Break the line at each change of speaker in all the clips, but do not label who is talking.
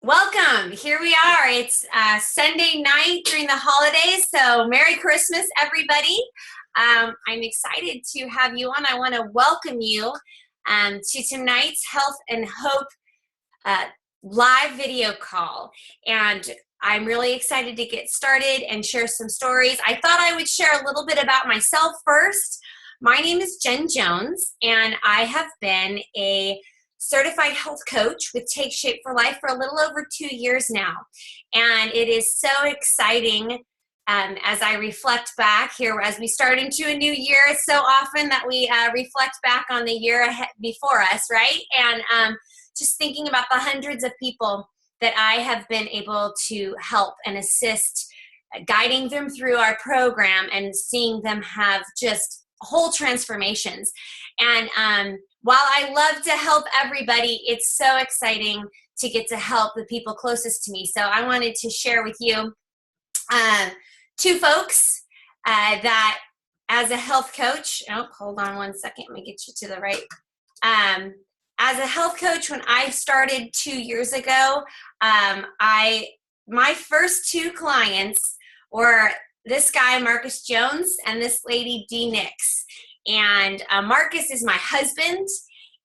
Welcome. Here we are. It's Sunday night during the holidays, so Merry Christmas, everybody. I'm excited to have you on. I want to welcome you to tonight's Health and Hope uh, live video call. And I'm really excited to get started and share some stories. I thought I would share a little bit about myself first. My name is Jen Jones, and I have been a certified health coach with Take Shape for Life for a little over 2 years now. And it is so exciting as I reflect back here, as we start into a new year. It's so often that we reflect back on the year ahead before us, right? And just thinking about the hundreds of people that I have been able to help and assist, guiding them through our program and seeing them have just whole transformations. And while I love to help everybody, it's so exciting to get to help the people closest to me. So I wanted to share with you two folks that as a health coach, hold on one second, let me get you to the right. As a health coach, when I started 2 years ago, my first two clients were this guy, Marcus Jones, and this lady, Dee Nix. And Marcus is my husband,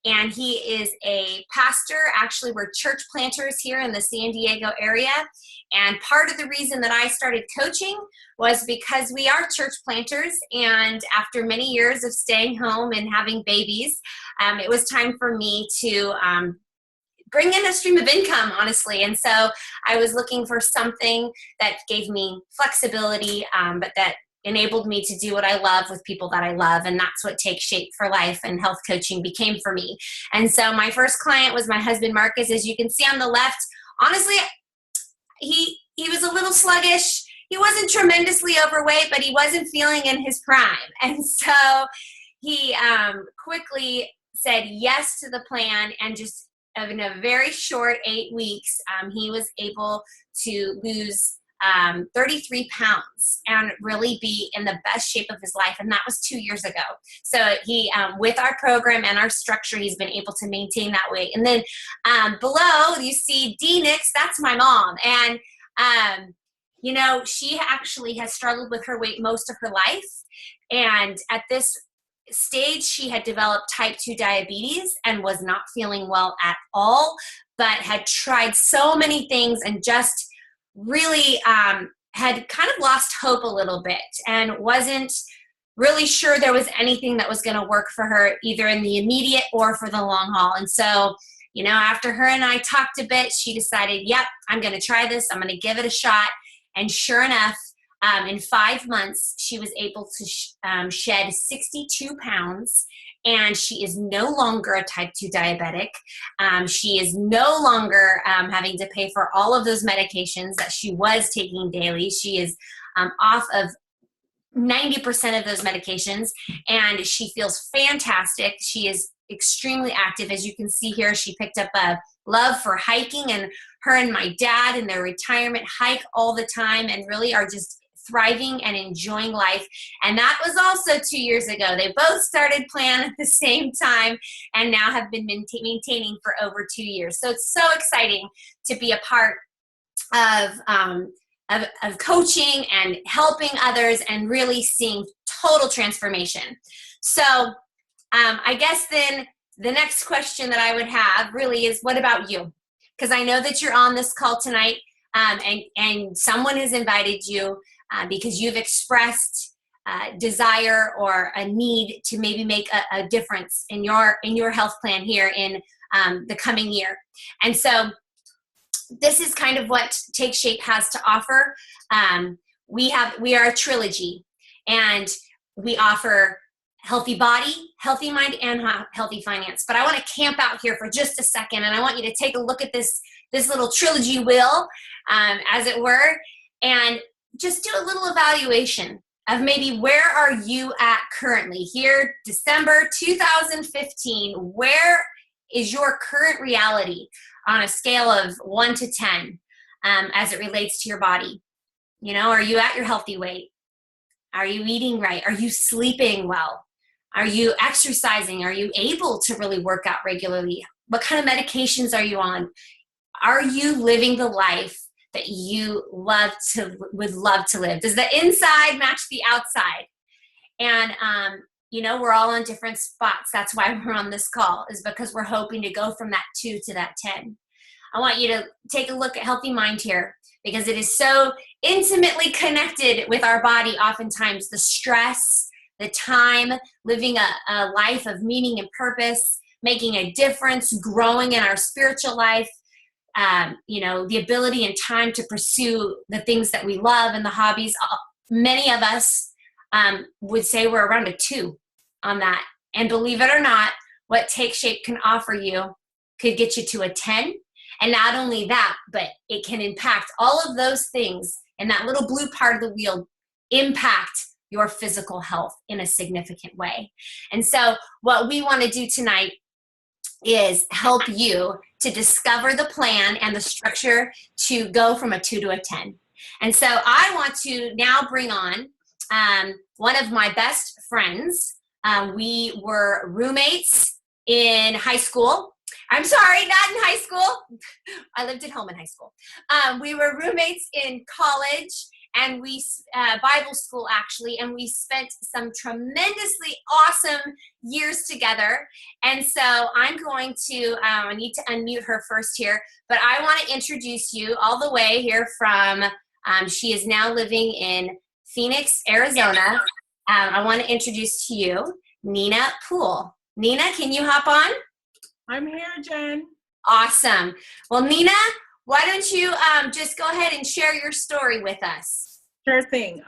and he is a pastor. Actually, we're church planters here in the San Diego area. And part of the reason that I started coaching was because we are church planters. And after many years of staying home and having babies, it was time for me to bring in a stream of income, honestly. And so I was looking for something that gave me flexibility, but that enabled me to do what I love with people that I love. And that's what Take Shape for Life and health coaching became for me. And so my first client was my husband, Marcus. As you can see on the left, honestly, he was a little sluggish. He wasn't tremendously overweight, but he wasn't feeling in his prime. And so he quickly said yes to the plan, and just in a very short 8 weeks, he was able to lose 33 pounds and really be in the best shape of his life. And that was 2 years ago. So he, with our program and our structure, he's been able to maintain that weight. And then below you see Dee Nix, that's my mom. And, she actually has struggled with her weight most of her life. And at this stage, she had developed type 2 diabetes and was not feeling well at all, but had tried so many things and just really had kind of lost hope a little bit and wasn't really sure there was anything that was going to work for her, either in the immediate or for the long haul. And so, after her and I talked a bit, she decided, yep, I'm going to try this. I'm going to give it a shot. And sure enough, in 5 months, she was able to shed 62 pounds, and she is no longer a type 2 diabetic. She is no longer having to pay for all of those medications that she was taking daily. She is off of 90% of those medications, and she feels fantastic. She is extremely active. As you can see here, she picked up a love for hiking, and her and my dad in their retirement hike all the time and really are just thriving and enjoying life. And that was also 2 years ago. They both started plan at the same time and now have been maintaining for over 2 years. So it's so exciting to be a part of coaching and helping others and really seeing total transformation. So I guess then the next question that I would have really is, what about you? Because I know that you're on this call tonight, and someone has invited you because you've expressed desire or a need to maybe make a difference in your health plan here in the coming year. And so this is kind of what Take Shape has to offer. We are a trilogy, and we offer healthy body, healthy mind, and healthy finance. But I want to camp out here for just a second, and I want you to take a look at this little trilogy wheel, as it were, and just do a little evaluation of maybe where are you at currently here, December 2015. Where is your current reality on a scale of 1 to 10 as it relates to your body? Are you at your healthy weight? Are you eating right? Are you sleeping well? Are you exercising? Are you able to really work out regularly? What kind of medications are you on? Are you living the life that you would love to live? Does the inside match the outside? And, we're all on different spots. That's why we're on this call, is because we're hoping to go from that 2 to that 10. I want you to take a look at Healthy Mind here, because it is so intimately connected with our body. Oftentimes the stress, the time, living a life of meaning and purpose, making a difference, growing in our spiritual life, the ability and time to pursue the things that we love and the hobbies. Many of us would say we're around a 2 on that. And believe it or not, what Take Shape can offer you could get you to a 10. And not only that, but it can impact all of those things, and that little blue part of the wheel impact your physical health in a significant way. And so what we want to do tonight is help you to discover the plan and the structure to go from a 2 to a 10. And so I want to now bring on one of my best friends. We were roommates in high school. I'm sorry, not in high school. I lived at home in high school. We were roommates in college, and Bible school actually, and we spent some tremendously awesome years together. And so I'm going to, I need to unmute her first here, but I want to introduce you all the way here from, she is now living in Phoenix, Arizona. I want to introduce to you Nina Poole. Nina, can you hop on?
I'm here, Jen.
Awesome. Well, Nina, why don't you just go ahead and share your story with us?
Sure thing.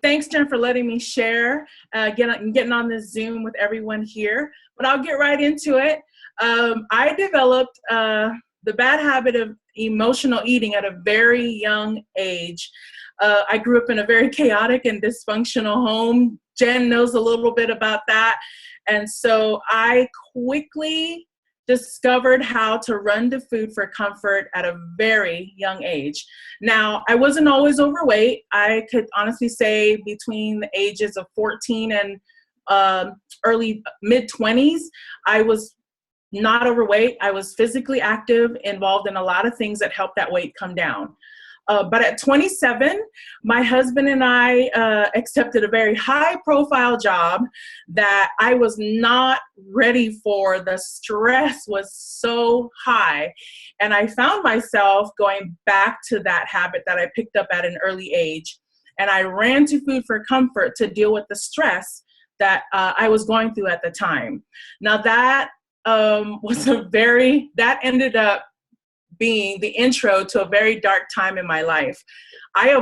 Thanks, Jen, for letting me share, getting on this Zoom with everyone here. But I'll get right into it. I developed the bad habit of emotional eating at a very young age. I grew up in a very chaotic and dysfunctional home. Jen knows a little bit about that. And so I quickly discovered how to run to food for comfort at a very young age. Now, I wasn't always overweight. I could honestly say between the ages of 14 and early mid-20s, I was not overweight. I was physically active, involved in a lot of things that helped that weight come down. But at 27, my husband and I accepted a very high-profile job that I was not ready for. The stress was so high. And I found myself going back to that habit that I picked up at an early age. And I ran to food for comfort to deal with the stress that I was going through at the time. Now that that ended up being the intro to a very dark time in my life. I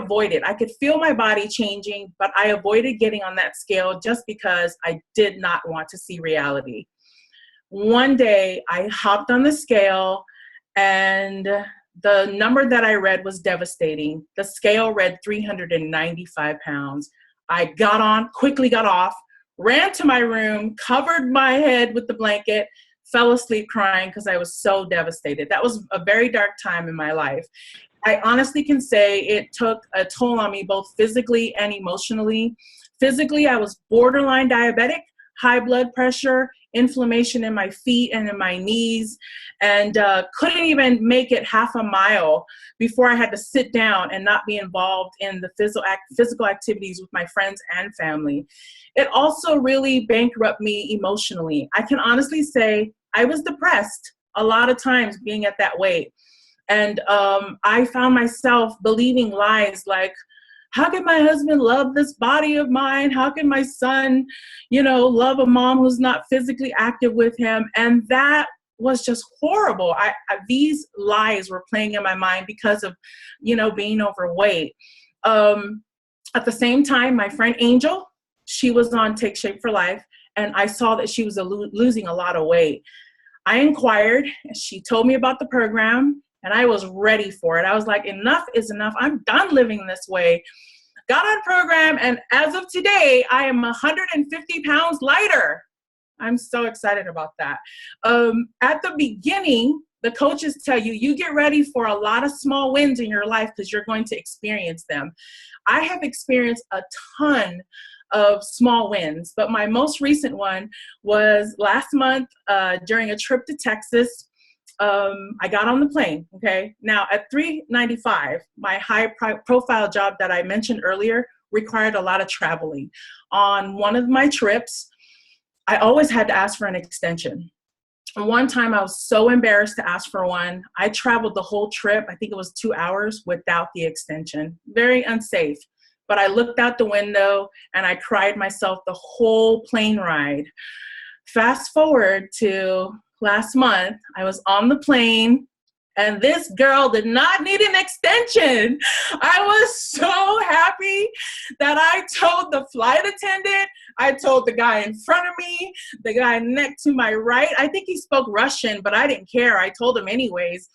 could feel my body changing, but I avoided getting on that scale just because I did not want to see reality. One day I hopped on the scale, and the number that I read was devastating. The scale read 395 pounds. I got on, quickly got off, ran to my room, covered my head with the blanket, fell asleep crying because I was so devastated. That was a very dark time in my life. I honestly can say it took a toll on me both physically and emotionally. Physically, I was borderline diabetic, high blood pressure, inflammation in my feet and in my knees, and couldn't even make it half a mile before I had to sit down and not be involved in the physical activities with my friends and family. It also really bankrupted me emotionally. I can honestly say I was depressed a lot of times being at that weight. And I found myself believing lies like, how can my husband love this body of mine? How can my son, love a mom who's not physically active with him? And that was just horrible. These lies were playing in my mind because of, being overweight. At the same time, my friend Angel, she was on Take Shape for Life, and I saw that she was losing a lot of weight. I inquired, and she told me about the program, and I was ready for it. I was like, enough is enough. I'm done living this way. Got on program, and as of today, I am 150 pounds lighter. I'm so excited about that. At the beginning, the coaches tell you, you get ready for a lot of small wins in your life because you're going to experience them. I have experienced a ton of small wins, but my most recent one was last month during a trip to Texas. I got on the plane, okay? Now, at 395, my high-profile job that I mentioned earlier required a lot of traveling. On one of my trips, I always had to ask for an extension. And one time I was so embarrassed to ask for one. I traveled the whole trip, I think it was 2 hours, without the extension. Very unsafe. But I looked out the window and I cried myself the whole plane ride. Fast forward to last month, I was on the plane and this girl did not need an extension. I was so happy that I told the flight attendant, I told the guy in front of me, the guy next to my right. I think he spoke Russian, but I didn't care. I told him anyways.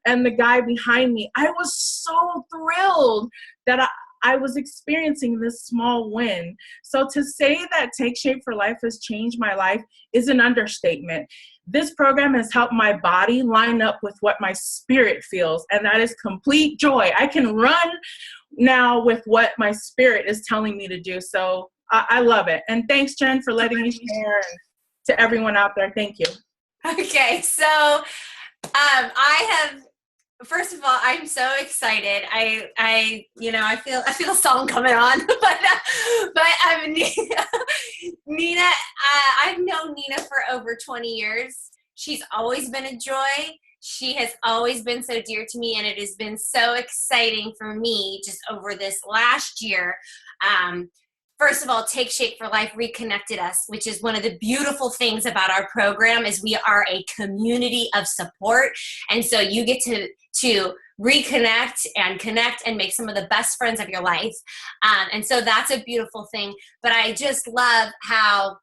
And the guy behind me, I was so thrilled that I was experiencing this small win. So to say that Take Shape for Life has changed my life is an understatement. This program has helped my body line up with what my spirit feels, and that is complete joy. I can run now with what my spirit is telling me to do. So I love it. And thanks, Jen, for letting me share. And to everyone out there, thank you.
Okay, so I have. First of all, I'm so excited. I feel a song coming on, but I'm Nina. I've known Nina for over 20 years. She's always been a joy. She has always been so dear to me, and it has been so exciting for me just over this last year. First of all, Take Shape for Life reconnected us, which is one of the beautiful things about our program is we are a community of support. And so you get to reconnect and connect and make some of the best friends of your life. And so that's a beautiful thing. But I just love how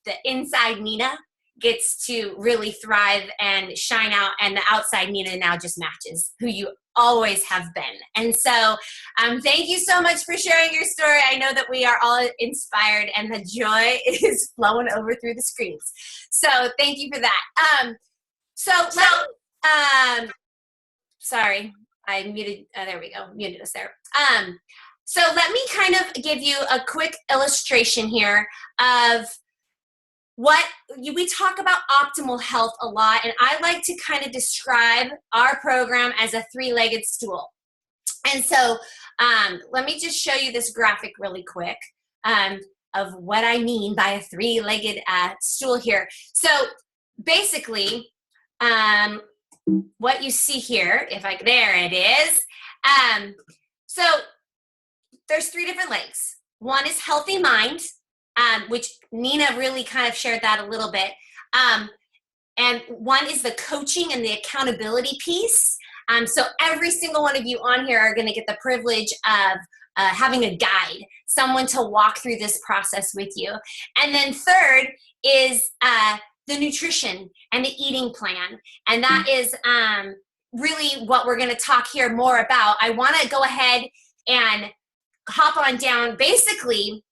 the inside Nina gets to really thrive and shine out, and the outside Nina now just matches who you always have been. And so thank you so much for sharing your story. I know that we are all inspired and the joy is flowing over through the screens. So thank you for that. Sorry, I muted, there we go, muted us there. So let me kind of give you a quick illustration here of what we talk about optimal health a lot, and I like to kind of describe our program as a three-legged stool. And so let me just show you this graphic really quick of what I mean by a three-legged stool here. So basically, what you see here, there it is. So there's three different legs. One is healthy mind, which Nina really kind of shared that a little bit. And one is the coaching and the accountability piece. So every single one of you on here are going to get the privilege of having a guide, someone to walk through this process with you. And then third is the nutrition and the eating plan. And that is really what we're going to talk here more about. I want to go ahead and hop on down. Basically,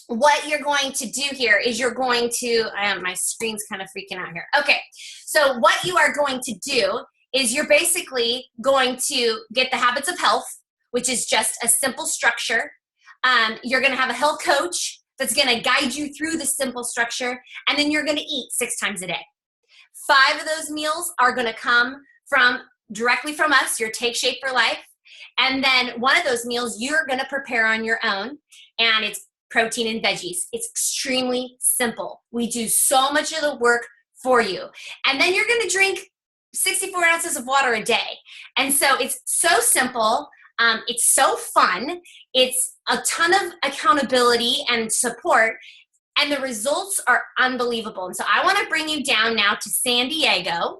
what you're going to do here is you're going to, my screen's kind of freaking out here. Okay, so what you are going to do is you're basically going to get the habits of health, which is just a simple structure. You're going to have a health coach that's going to guide you through the simple structure, and then you're going to eat 6 times a day. 5 of those meals are going to come directly from us, your Take Shape for Life. And then one of those meals you're going to prepare on your own, and it's protein and veggies. It's extremely simple. We do so much of the work for you. And then you're going to drink 64 ounces of water a day. And so it's so simple. It's so fun. It's a ton of accountability and support. And the results are unbelievable. And so I want to bring you down now to San Diego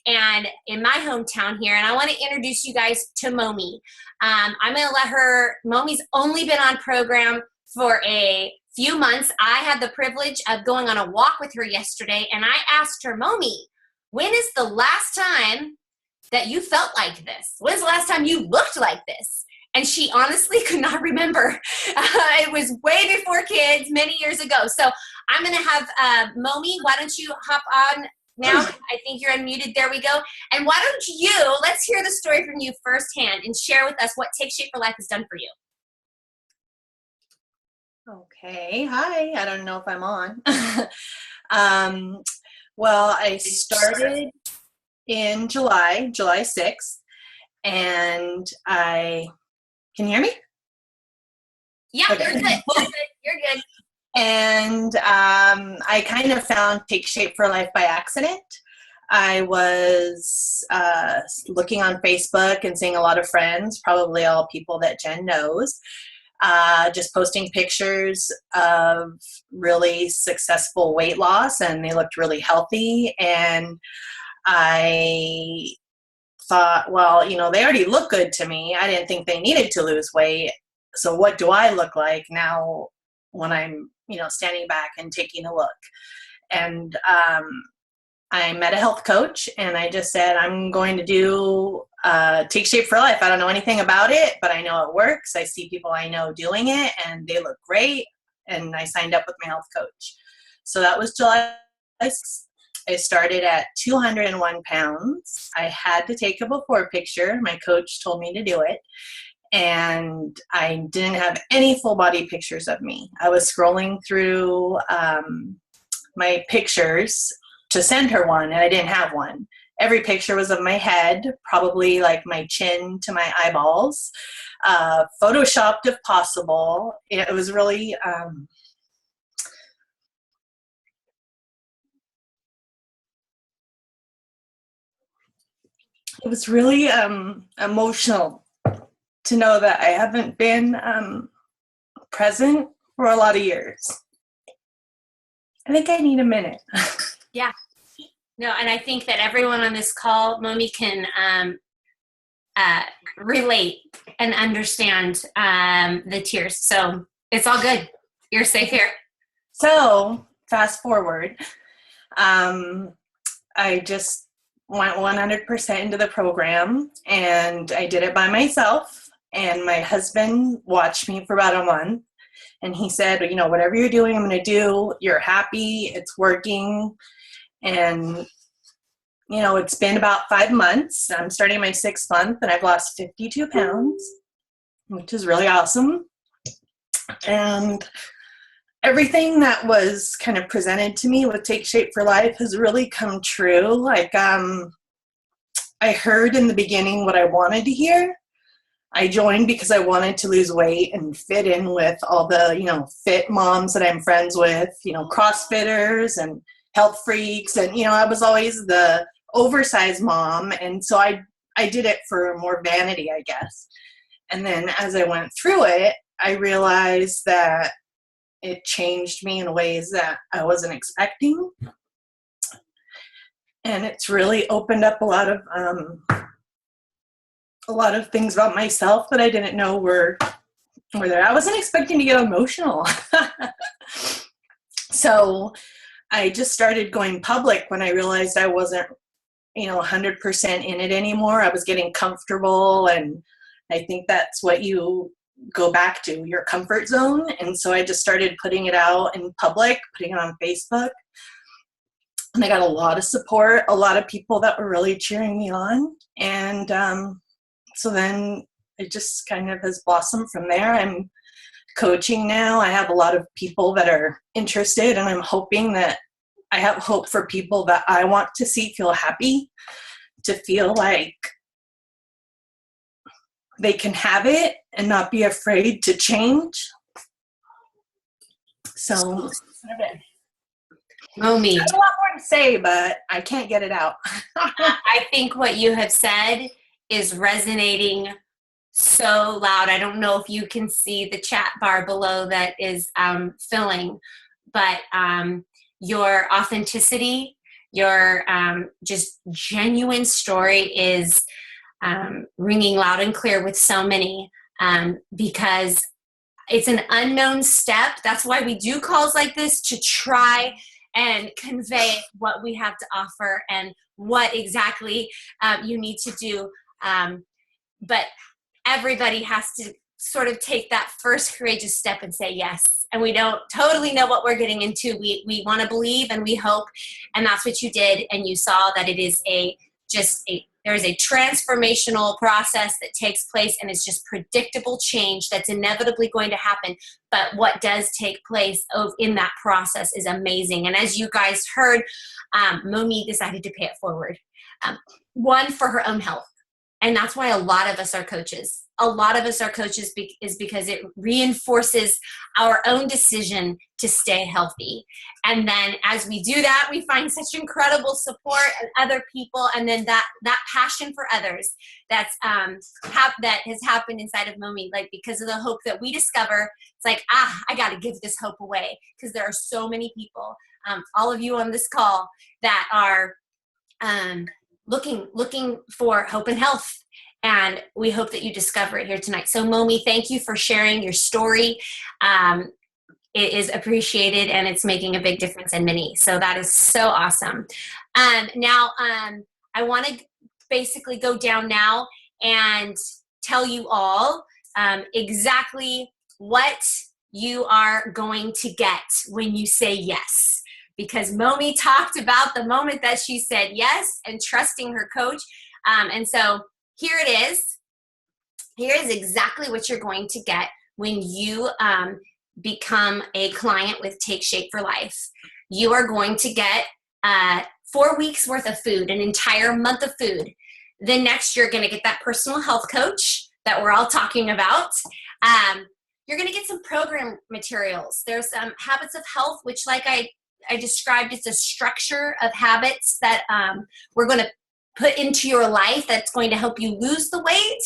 and in my hometown here. And I want to introduce you guys to Momi. I'm going to let her, Momi's only been on program for a few months. I had the privilege of going on a walk with her yesterday, and I asked her, Momi, when is the last time that you felt like this? When's the last time you looked like this? And she honestly could not remember. It was way before kids, many years ago. So I'm going to have Momi, why don't you hop on now? I think you're unmuted. There we go. And why don't you, let's hear the story from you firsthand and share with us what Take Shape for Life has done for you.
Okay, hi, I don't know if I'm on. Well, I started in July 6th. And can you hear me?
Yeah,
Okay.
you're good. You're good. You're good.
And I kind of found Take Shape for Life by accident. I was looking on Facebook and seeing a lot of friends, probably all people that Jen knows, just posting pictures of really successful weight loss, and they looked really healthy. And I thought, well, they already look good to me. I didn't think they needed to lose weight. So what do I look like now when I'm, standing back and taking a look? And I met a health coach, and I just said, I'm going to do Take Shape for Life. I don't know anything about it, but I know it works. I see people I know doing it, and they look great. And I signed up with my health coach. So that was July 6th. I started at 201 pounds. I had to take a before picture. My coach told me to do it. And I didn't have any full body pictures of me. I was scrolling through my pictures to send her one, and I didn't have one. Every picture was of my head, probably like my chin to my eyeballs, photoshopped if possible. It was really emotional to know that I haven't been present for a lot of years. I think I need a minute.
Yeah. No, and I think that everyone on this call, Momi, can relate and understand the tears. So it's all good. You're safe here.
So fast forward, I just went 100% into the program, and I did it by myself. And my husband watched me for about a month, and he said, whatever you're doing, I'm going to do. You're happy. It's working. And, it's been about 5 months. I'm starting my 6th month, and I've lost 52 pounds, which is really awesome. And everything that was kind of presented to me with Take Shape for Life has really come true. Like, I heard in the beginning what I wanted to hear. I joined because I wanted to lose weight and fit in with all the, fit moms that I'm friends with, CrossFitters and health freaks. And, I was always the oversized mom. And so I did it for more vanity, I guess. And then as I went through it, I realized that it changed me in ways that I wasn't expecting. And it's really opened up a lot of things about myself that I didn't know were there. I wasn't expecting to get emotional. So I just started going public when I realized I wasn't, 100% in it anymore. I was getting comfortable, and I think that's what you go back to, your comfort zone. And so I just started putting it out in public, putting it on Facebook. And I got a lot of support, a lot of people that were really cheering me on. And so then it just kind of has blossomed from there. I'm coaching now. I have a lot of people that are interested, and I'm hoping that I have hope for people that I want to see feel happy, to feel like they can have it and not be afraid to change. So
Momi,
I have a lot more to say, but I can't get it out.
I think what you have said is resonating so loud. I don't know if you can see the chat bar below that is filling, but your authenticity, your just genuine story is ringing loud and clear with so many, because it's an unknown step. That's why we do calls like this, to try and convey what we have to offer and what exactly you need to do. But everybody has to sort of take that first courageous step and say yes. And we don't totally know what we're getting into. We want to believe and we hope, and that's what you did. And you saw that it is just a There is a transformational process that takes place, and it's just predictable change that's inevitably going to happen. But what does take place in that process is amazing. And as you guys heard, Momi decided to pay it forward. One, for her own health. And that's why a lot of us are coaches. A lot of us are coaches is because it reinforces our own decision to stay healthy. And then as we do that, we find such incredible support and other people. And then that passion for others that has happened inside of Momi, like because of the hope that we discover, it's like, I got to give this hope away, because there are so many people, all of you on this call, that are looking for hope and health. And we hope that you discover it here tonight. So Momi, thank you for sharing your story. It is appreciated, and it's making a big difference in many. So that is so awesome. Now, I want to basically go down now and tell you all exactly what you are going to get when you say yes. Because Momi talked about the moment that she said yes and trusting her coach. And so here it is. Here is exactly what you're going to get when you become a client with Take Shape for Life. You are going to get 4 weeks worth of food, an entire month of food. Then next, you're going to get that personal health coach that we're all talking about. You're going to get some program materials. There's Habits of Health, which, like I described, it's a structure of habits that we're going to put into your life that's going to help you lose the weight,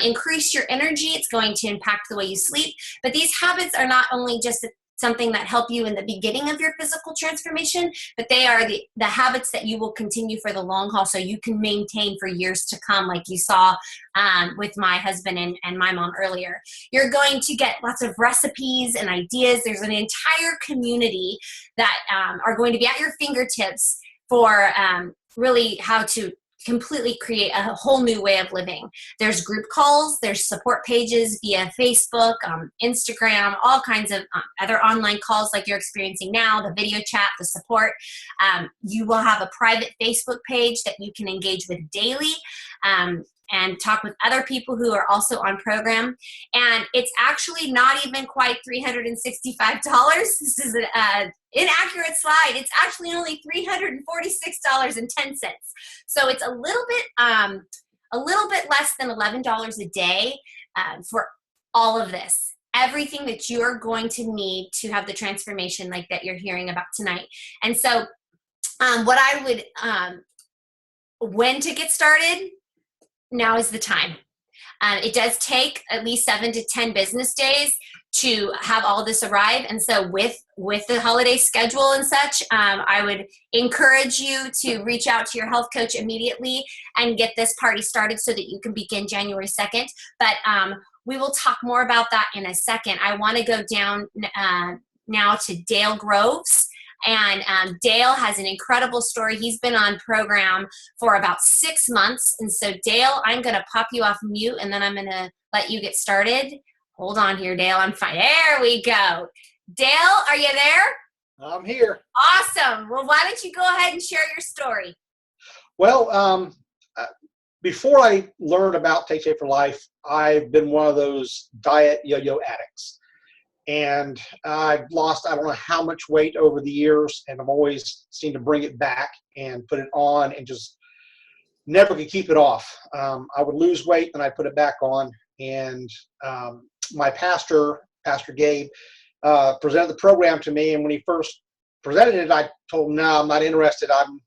increase your energy. It's going to impact the way you sleep. But these habits are not only just something that help you in the beginning of your physical transformation, but they are the habits that you will continue for the long haul, so you can maintain for years to come, like you saw with my husband and my mom earlier. You're going to get lots of recipes and ideas. There's an entire community that are going to be at your fingertips for really how to completely create a whole new way of living. There's group calls, there's support pages via Facebook, Instagram, all kinds of other online calls like you're experiencing now, the video chat, the support. You will have a private Facebook page that you can engage with daily and talk with other people who are also on program. And it's actually not even quite $365. This is an inaccurate slide. It's actually only $346.10. So it's a little bit less than $11 a day for all of this. Everything that you're going to need to have the transformation like that you're hearing about tonight. And so what I would, when to get started, now is the time. It does take at least 7 to 10 business days to have all this arrive. And so with the holiday schedule and such, I would encourage you to reach out to your health coach immediately and get this party started so that you can begin January 2nd. But we will talk more about that in a second. I want to go down now to Dale Groves. And Dale has an incredible story. He's been on program for about 6 months. And so, Dale, I'm going to pop you off mute, and then I'm going to let you get started. Hold on here, Dale. I'm fine. There we go. Dale, are you there?
I'm here.
Awesome. Well, why don't you go ahead and share your story?
Well, before I learned about Take Shape for Life, I've been one of those diet yo-yo addicts. And I've lost, I don't know how much weight over the years, and I've always seemed to bring it back and put it on and just never could keep it off. I would lose weight, and I'd put it back on. And my pastor, Pastor Gabe, presented the program to me. And when he first presented it, I told him, no, I'm not interested. I'm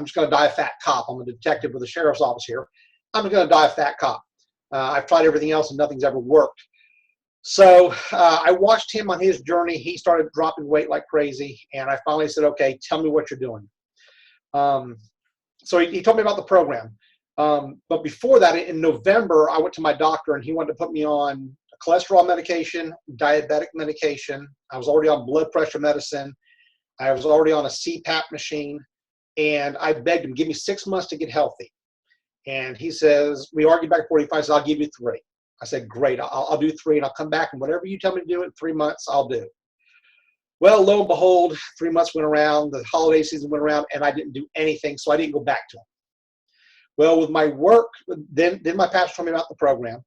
just going to die a fat cop. I'm a detective with the sheriff's office here. I'm going to die a fat cop. I've tried everything else, and nothing's ever worked. So I watched him on his journey. He started dropping weight like crazy. And I finally said, okay, tell me what you're doing. So he told me about the program. But before that, in November, I went to my doctor, and he wanted to put me on cholesterol medication, diabetic medication. I was already on blood pressure medicine. I was already on a CPAP machine. And I begged him, give me 6 months to get healthy. And he says, we argued back and forth. He says, I'll give you 3. I said, great, I'll do 3, and I'll come back, and whatever you tell me to do in 3 months, I'll do. Well, lo and behold, 3 months went around, the holiday season went around, and I didn't do anything, so I didn't go back to him. Well, with my work, then my pastor told me about the program,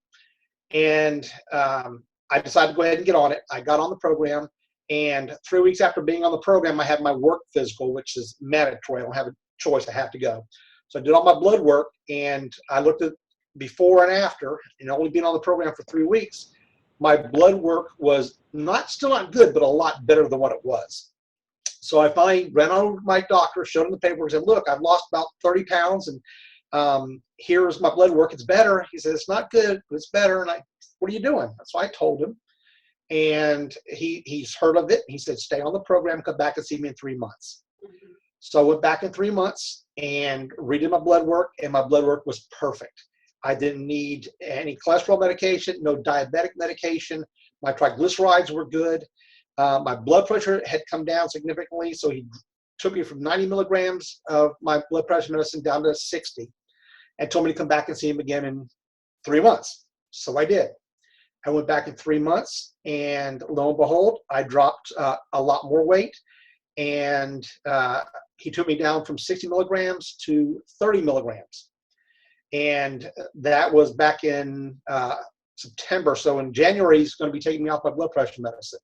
and I decided to go ahead and get on it. I got on the program, and 3 weeks after being on the program, I had my work physical, which is mandatory. I don't have a choice. I have to go. So I did all my blood work, and I looked at before and after, and only being on the program for 3 weeks, my blood work was still not good, but a lot better than what it was. So I finally ran on to my doctor, showed him the paperwork, and said, look, I've lost about 30 pounds, and here's my blood work. It's better. He said, it's not good, but it's better. And what are you doing? So I told him, and he's heard of it. He said, stay on the program, come back and see me in 3 months. So I went back in 3 months and redid my blood work, and my blood work was perfect. I didn't need any cholesterol medication, no diabetic medication. My triglycerides were good. My blood pressure had come down significantly, so he took me from 90 milligrams of my blood pressure medicine down to 60 and told me to come back and see him again in 3 months. So I did. I went back in 3 months, and lo and behold, I dropped a lot more weight, and he took me down from 60 milligrams to 30 milligrams. And that was back in September. So in January, he's going to be taking me off my blood pressure medicine.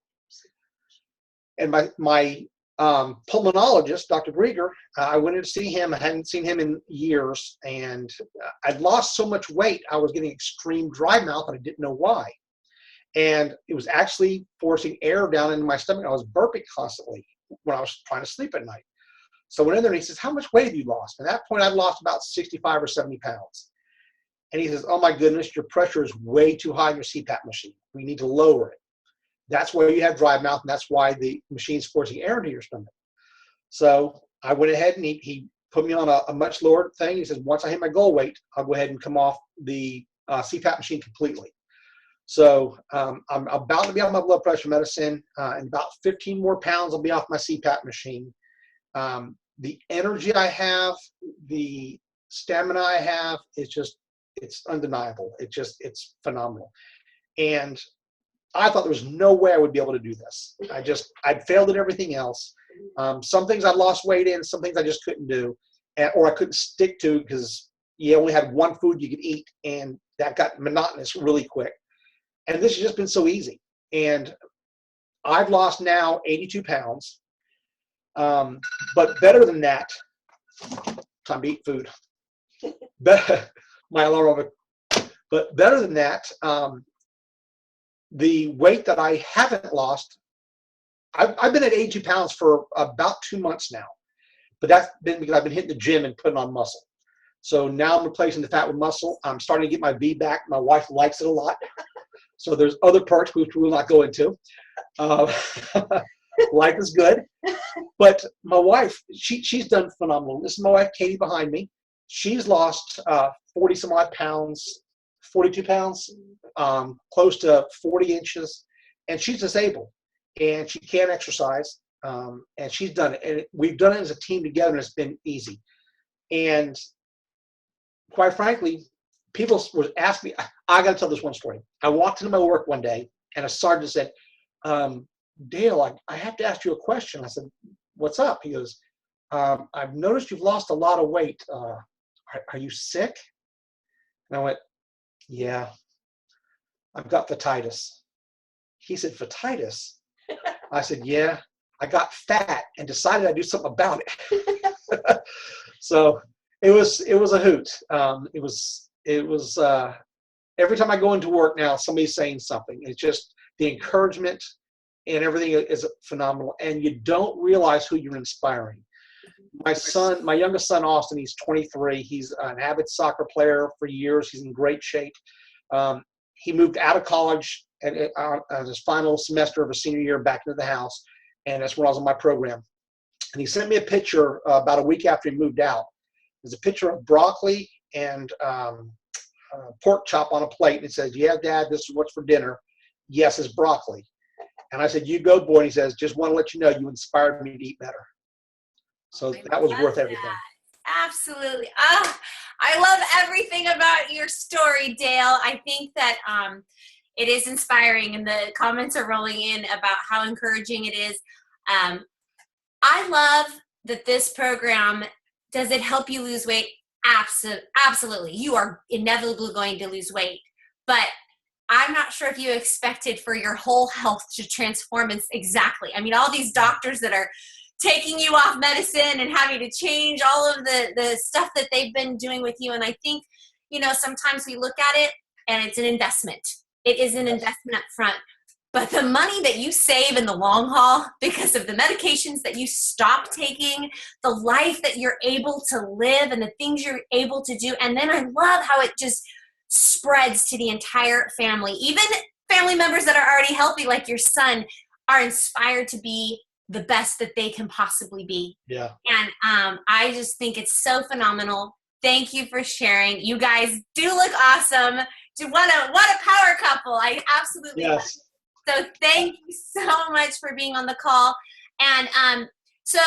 And my pulmonologist, Dr. Grieger, I went in to see him. I hadn't seen him in years, and I'd lost so much weight, I was getting extreme dry mouth, and I didn't know why. And it was actually forcing air down into my stomach. I was burping constantly when I was trying to sleep at night. So I went in there, and he says, how much weight have you lost? At that point, I'd lost about 65 or 70 pounds. And he says, oh my goodness, your pressure is way too high in your CPAP machine. We need to lower it. That's why you have dry mouth, and that's why the machine's forcing air into your stomach. So I went ahead, and he put me on a much lower thing. He says, once I hit my goal weight, I'll go ahead and come off the CPAP machine completely. So I'm about to be on my blood pressure medicine. In about 15 more pounds, I'll be off my CPAP machine. The energy I have, the stamina I have, it's undeniable. It's phenomenal. And I thought there was no way I would be able to do this. I'd failed at everything else. Some things I lost weight in, some things I just couldn't do, or I couldn't stick to because you only had one food you could eat, and that got monotonous really quick. And this has just been so easy. And I've lost now 82 pounds. But better than that, time to eat food. My alarm. But better than that, the weight that I haven't lost, I've been at 82 pounds for about 2 months now. But that's been because I've been hitting the gym and putting on muscle. So now I'm replacing the fat with muscle. I'm starting to get my V back. My wife likes it a lot. So there's other perks which we will not go into. Life is good. But my wife, she's done phenomenal. This is my wife, Katie, behind me. She's lost 40 some odd pounds, 42 pounds, close to 40 inches. And she's disabled. And she can't exercise. And she's done it. And we've done it as a team together, and it's been easy. And quite frankly, people would ask me, I got to tell this one story. I walked into my work one day, and a sergeant said, Dale, I have to ask you a question. I said, what's up? He goes, I've noticed you've lost a lot of weight. Are you sick? And I went, yeah, I've got fatitis. He said, fatitis? I said, yeah, I got fat and decided I'd do something about it. So it was a hoot. It was every time I go into work now, somebody's saying something. It's just the encouragement and everything is phenomenal. And you don't realize who you're inspiring. My youngest son, Austin, he's 23. He's an avid soccer player for years. He's in great shape. He moved out of college at his final semester of his senior year back into the house. And that's when I was on my program. And he sent me a picture about a week after he moved out. There's a picture of broccoli and pork chop on a plate. And it says, yeah, Dad, this is what's for dinner. Yes, it's broccoli. And I said, you go, boy. And he says, just want to let you know you inspired me to eat better. So that was worth everything.
Absolutely. I love everything about your story, Dale. I think that it is inspiring, and the comments are rolling in about how encouraging it is. I love that this program, does it help you lose weight? Absolutely. You are inevitably going to lose weight, but I'm not sure if you expected for your whole health to transform exactly. I mean, all these doctors that are taking you off medicine and having to change all of the stuff that they've been doing with you. And I think, sometimes we look at it and it's an investment. It is an investment up front. But the money that you save in the long haul because of the medications that you stop taking, the life that you're able to live and the things you're able to do. And then I love how it just spreads to the entire family. Even family members that are already healthy, like your son, are inspired to be the best that they can possibly be.
Yeah.
And I just think it's so phenomenal. Thank you for sharing. You guys do look awesome. What a power couple. I absolutely love it. So thank you so much for being on the call. And so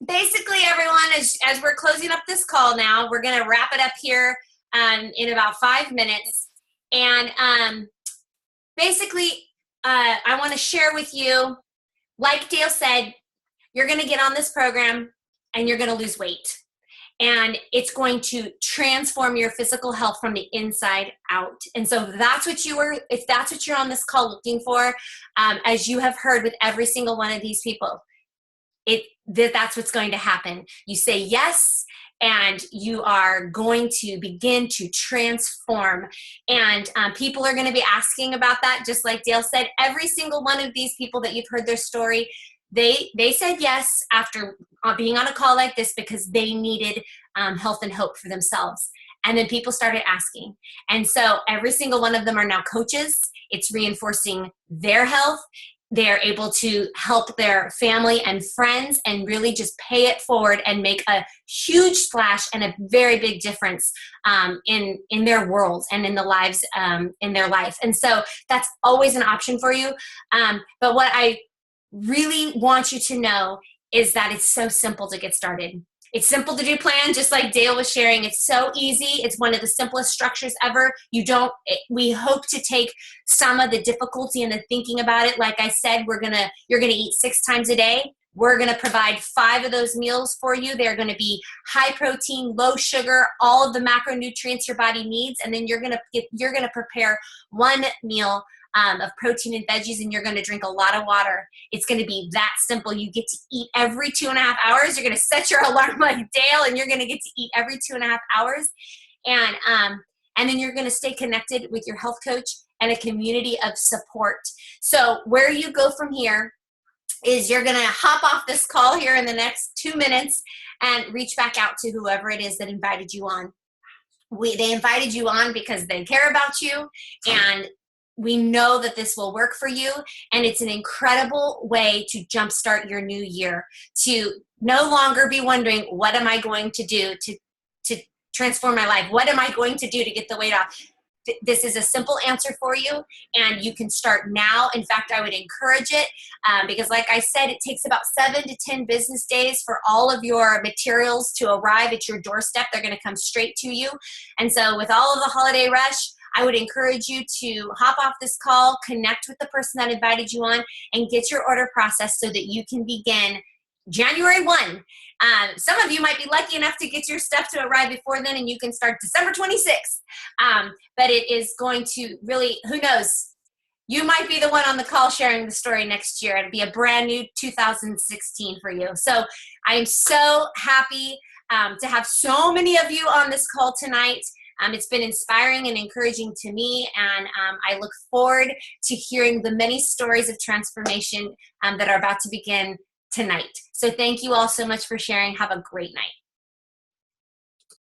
basically, everyone, as we're closing up this call now, we're going to wrap it up here in about 5 minutes. And basically, I want to share with you, like Dale said, you're going to get on this program and you're going to lose weight. And it's going to transform your physical health from the inside out. And so if that's what you're on this call looking for, as you have heard with every single one of these people, that's what's going to happen. You say yes, and you are going to begin to transform. And people are going to be asking about that, just like Dale said. Every single one of these people that you've heard their story, they said yes after being on a call like this because they needed health and hope for themselves. And then people started asking. And so every single one of them are now coaches. It's reinforcing their health. They're able to help their family and friends and really just pay it forward and make a huge splash and a very big difference in their world and in the lives in their life. And so that's always an option for you. But what I really want you to know is that it's so simple to get started. It's simple to do plan, just like Dale was sharing. It's so easy. It's one of the simplest structures ever. We hope to take some of the difficulty in the thinking about it. Like I said, you're gonna eat 6 times a day. We're gonna provide 5 of those meals for you. They're gonna be high protein, low sugar, all of the macronutrients your body needs. And then you're gonna prepare 1 meal of protein and veggies, and you're going to drink a lot of water. It's going to be that simple. You get to eat every 2.5 hours. You're going to set your alarm like Dale, and you're going to get to eat every 2.5 hours. And then you're going to stay connected with your health coach and a community of support. So where you go from here is you're going to hop off this call here in the next 2 minutes and reach back out to whoever it is that invited you on. They invited you on because they care about you, and we know that this will work for you, and it's an incredible way to jumpstart your new year, to no longer be wondering, what am I going to do to transform my life? What am I going to do to get the weight off? This is a simple answer for you, and you can start now. In fact, I would encourage it because, like I said, it takes about 7 to 10 business days for all of your materials to arrive at your doorstep. They're going to come straight to you. And so with all of the holiday rush, I would encourage you to hop off this call, connect with the person that invited you on, and get your order processed so that you can begin January 1. Some of you might be lucky enough to get your stuff to arrive before then, and you can start December 26th. But it is going to really, who knows, you might be the one on the call sharing the story next year. It'll be a brand new 2016 for you. So I'm so happy to have so many of you on this call tonight. It's been inspiring and encouraging to me, and I look forward to hearing the many stories of transformation that are about to begin tonight. So thank you all so much for sharing. Have a great night.